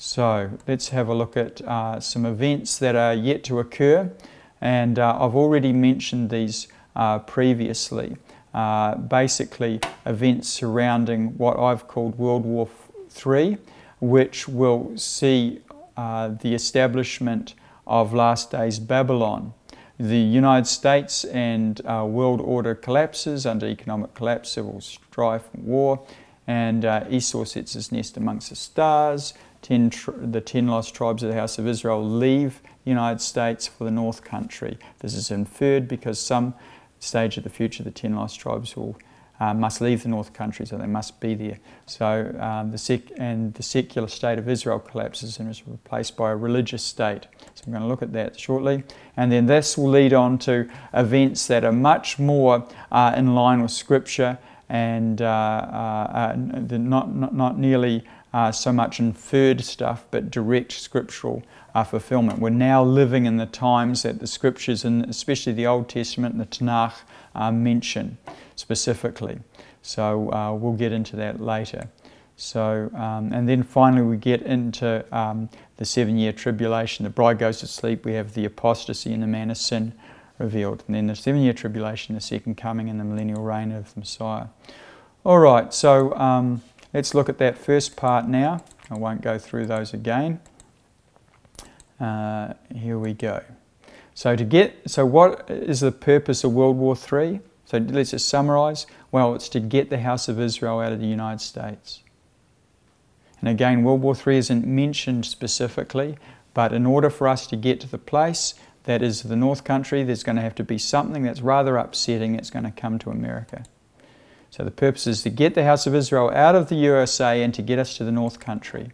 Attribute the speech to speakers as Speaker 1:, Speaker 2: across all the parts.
Speaker 1: So let's have a look at some events that are yet to occur, and I've already mentioned these previously. Basically events surrounding what I've called World War III, which will see the establishment of last days Babylon. The United States and world order collapses under economic collapse, civil strife and war, and Esau sets his nest amongst the stars. The 10 lost tribes of the house of Israel leave the United States for the North Country. This is inferred because some stage of the future the 10 lost tribes will must leave the North Country, so they must be there. So the secular state of Israel collapses and is replaced by a religious state. So I'm going to look at that shortly. And then this will lead on to events that are much more in line with Scripture and not nearly so much inferred stuff, but direct scriptural fulfillment. We're now living in the times that the Scriptures, and especially the Old Testament and the Tanakh, mention specifically. So we'll get into that later. So, and then finally we get into the 7-year tribulation. The bride goes to sleep, we have the apostasy and the man of sin revealed. And then the 7-year tribulation, the second coming, and the millennial reign of the Messiah. All right, so let's look at that first part now. I won't go through those again. Here we go. So what is the purpose of World War III? So let's just summarise. Well, it's to get the house of Israel out of the United States. And again, World War III isn't mentioned specifically, but in order for us to get to the place that is the North Country, there's going to have to be something that's rather upsetting that's going to come to America. So the purpose is to get the house of Israel out of the USA and to get us to the North Country.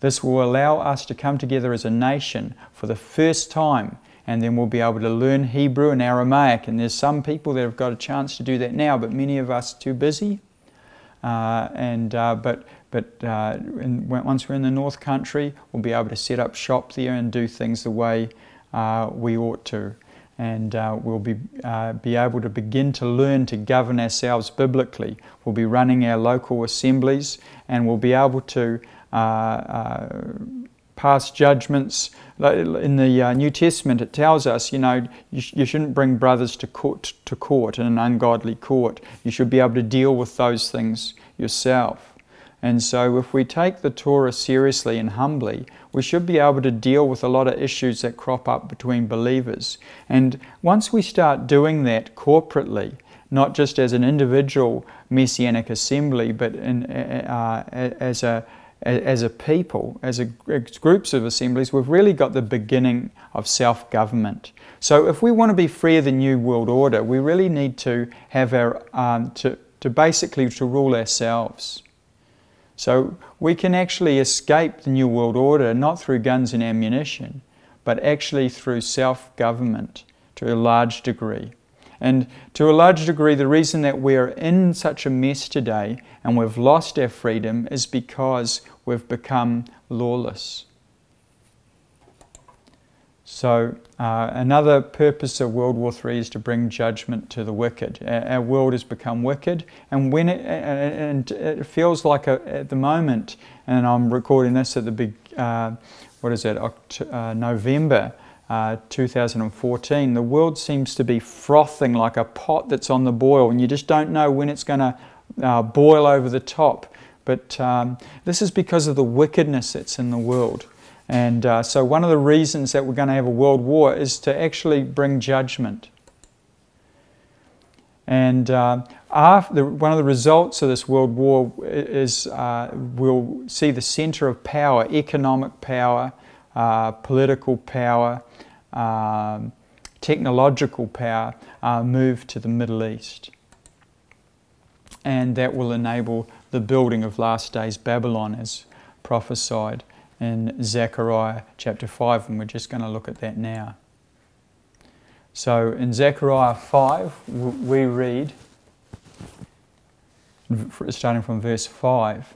Speaker 1: This will allow us to come together as a nation for the first time, and then we'll be able to learn Hebrew and Aramaic. And there's some people that have got a chance to do that now, but many of us are too busy. Once we're in the North Country, we'll be able to set up shop there and do things the way we ought to. And we'll be able to begin to learn to govern ourselves biblically. We'll be running our local assemblies, and we'll be able to pass judgments. In the New Testament it tells us, you shouldn't bring brothers to court in an ungodly court. You should be able to deal with those things yourself. And so if we take the Torah seriously and humbly, we should be able to deal with a lot of issues that crop up between believers. And once we start doing that corporately, not just as an individual Messianic assembly, but as a people, as groups of assemblies, we've really got the beginning of self-government. So if we want to be free of the New World Order, we really need to have basically rule ourselves. So we can actually escape the New World Order not through guns and ammunition, but actually through self-government to a large degree. And to a large degree, the reason that we're in such a mess today and we've lost our freedom is because we've become lawless. So another purpose of World War III is to bring judgment to the wicked. Our world has become wicked, and when it feels like at the moment, and I'm recording this at the big, November 2014, the world seems to be frothing like a pot that's on the boil, and you just don't know when it's going to boil over the top. But this is because of the wickedness that's in the world. And so one of the reasons that we're going to have a world war is to actually bring judgment. And one of the results of this world war is we'll see the center of power, economic power, political power, technological power, move to the Middle East. And that will enable the building of last days Babylon as prophesied in Zechariah chapter 5, and we're just going to look at that now. So in Zechariah 5, we read, starting from verse 5,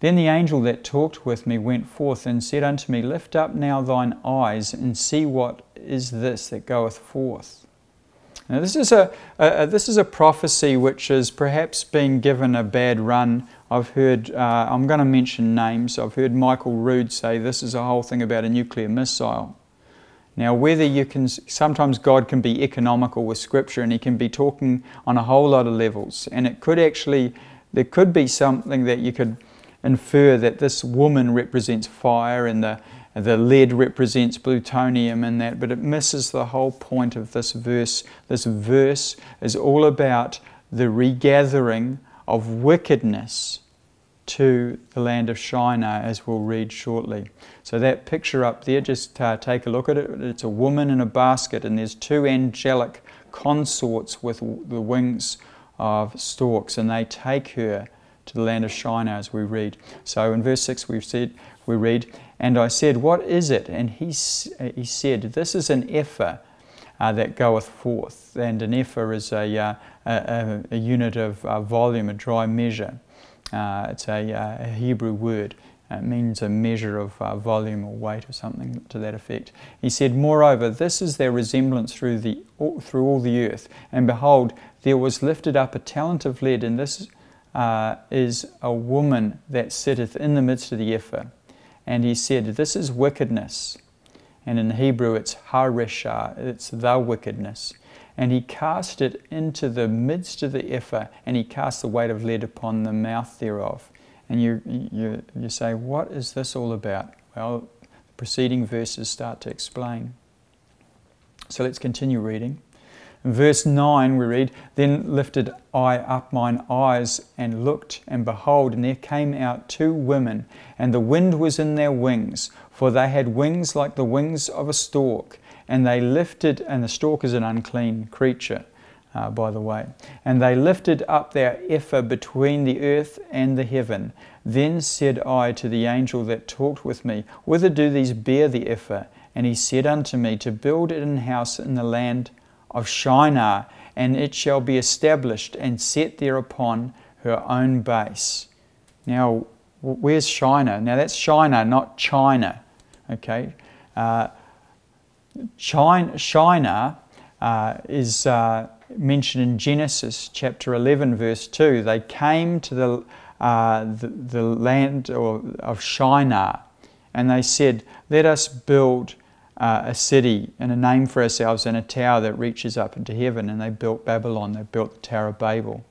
Speaker 1: "Then the angel that talked with me went forth and said unto me, Lift up now thine eyes and see what is this that goeth forth." Now this is a prophecy which is perhaps being given a bad run I've heard, I'm going to mention names, I've heard Michael Rood say this is a whole thing about a nuclear missile. Now, whether you can, sometimes God can be economical with Scripture, and He can be talking on a whole lot of levels, and it could actually, there could be something that you could infer that this woman represents fire and the lead represents plutonium and that, but it misses the whole point of this verse. This verse is all about the regathering of wickedness to the land of Shinar, as we'll read shortly. So that picture up there, just take a look at it. It's a woman in a basket, and there's two angelic consorts with the wings of storks, and they take her to the land of Shinar, as we read. So in verse 6 we read, "And I said, What is it? And he said, This is an ephah that goeth forth." And an ephah is a unit of volume, a dry measure. It's a Hebrew word. It means a measure of volume or weight or something to that effect. He said, "Moreover, this is their resemblance through all the earth. And behold, there was lifted up a talent of lead, and this is a woman that sitteth in the midst of the ephah. And he said, This is wickedness." And in Hebrew it's haresha, it's the wickedness. "And he cast it into the midst of the ephah, and he cast the weight of lead upon the mouth thereof." And you say, what is this all about? Well, the preceding verses start to explain. So let's continue reading. In verse 9 we read, "Then lifted I up mine eyes and looked, and behold, and there came out two women, and the wind was in their wings, for they had wings like the wings of a stork. And they lifted," and the stork is an unclean creature, by the way, "and they lifted up their ephah between the earth and the heaven. Then said I to the angel that talked with me, Whither do these bear the ephah? And he said unto me, To build it an house in the land of Shinar, and it shall be established and set there upon her own base." Now, where's Shinar? Now that's Shinar, not China. Okay, Shinar is mentioned in Genesis chapter 11, verse 2. They came to the land of Shinar, and they said, "Let us build a city and a name for ourselves and a tower that reaches up into heaven." And they built Babylon. They built the Tower of Babel.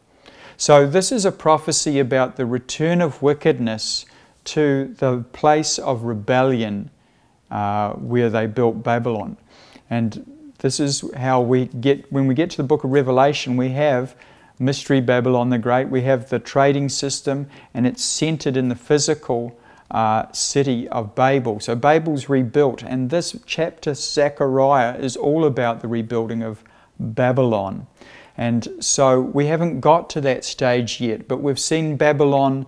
Speaker 1: So this is a prophecy about the return of wickedness to the place of rebellion where they built Babylon. And this is how we get, when we get to the book of Revelation, we have Mystery Babylon the Great, we have the trading system, and it's centered in the physical city of Babel. So Babel's rebuilt, and this chapter, Zechariah, is all about the rebuilding of Babylon. And so we haven't got to that stage yet, but we've seen Babylon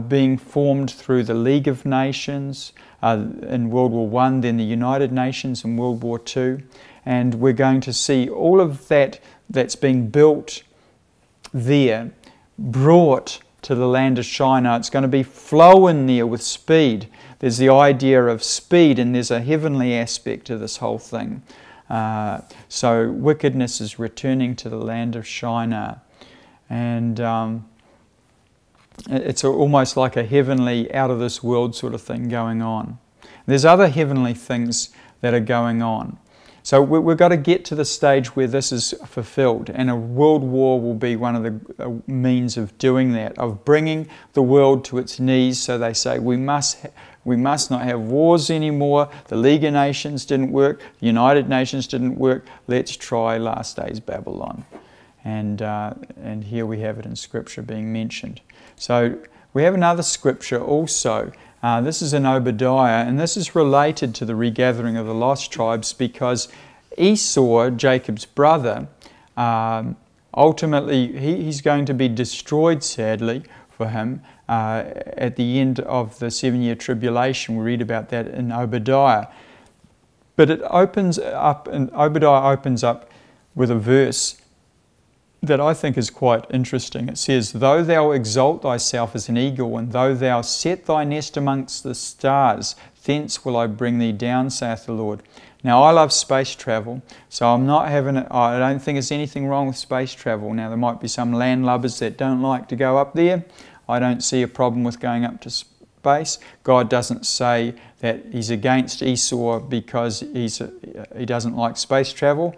Speaker 1: being formed through the League of Nations in World War I, then the United Nations in World War II. And we're going to see all of that that's been built there, brought to the land of Shinar. It's going to be flowing there with speed. There's the idea of speed, and there's a heavenly aspect to this whole thing. So wickedness is returning to the land of Shinar, and it's almost like a heavenly, out of this world sort of thing going on. There's other heavenly things that are going on. So we've got to get to the stage where this is fulfilled, and a world war will be one of the means of doing that, of bringing the world to its knees. So they say we must not have wars anymore. The League of Nations didn't work. The United Nations didn't work. Let's try last days Babylon. And here we have it in Scripture being mentioned. So we have another Scripture also. This is in Obadiah, and this is related to the regathering of the lost tribes, because Esau, Jacob's brother, ultimately he's going to be destroyed, sadly for him, at the end of the 7-year tribulation. We read about that in Obadiah. But it opens up, and Obadiah opens up with a verse that I think is quite interesting. It says, "Though thou exalt thyself as an eagle, and though thou set thy nest amongst the stars, thence will I bring thee down, saith the Lord." Now, I love space travel, so I don't think there's anything wrong with space travel. Now, there might be some landlubbers that don't like to go up there. I don't see a problem with going up to space. God doesn't say that He's against Esau because he doesn't like space travel.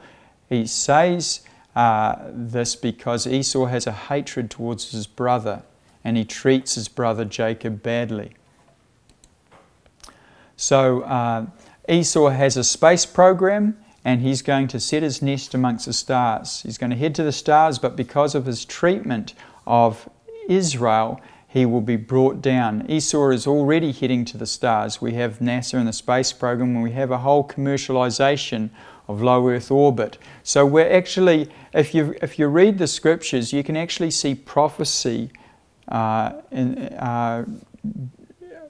Speaker 1: He says this because Esau has a hatred towards his brother, and he treats his brother Jacob badly. So Esau has a space program, and he's going to set his nest amongst the stars. He's going to head to the stars, but because of his treatment of Israel, he will be brought down. Esau is already heading to the stars. We have NASA and the space program, and we have a whole commercialization of low Earth orbit. So we're actually, if you read the scriptures, you can actually see prophecy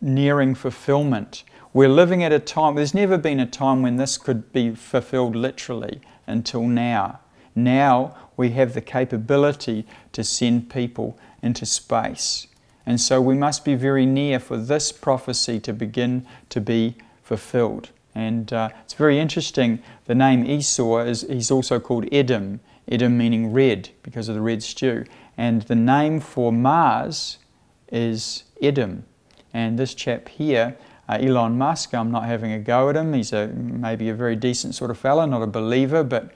Speaker 1: nearing fulfillment. We're living at a time, there's never been a time when this could be fulfilled literally until now. Now we have the capability to send people into space. And so we must be very near for this prophecy to begin to be fulfilled. And it's very interesting, the name Esau, he's also called Edom. Edom meaning red, because of the red stew. And the name for Mars is Edom. And this chap here, Elon Musk, I'm not having a go at him. He's maybe a very decent sort of fella, not a believer, but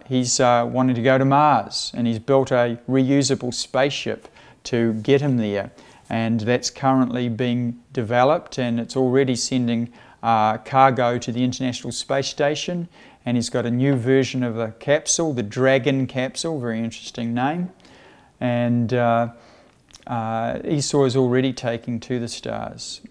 Speaker 1: he's wanting to go to Mars. And he's built a reusable spaceship to get him there. And that's currently being developed, and it's already sending cargo to the International Space Station. And he's got a new version of the capsule, the Dragon capsule, very interesting name. And Esau is already taking to the stars.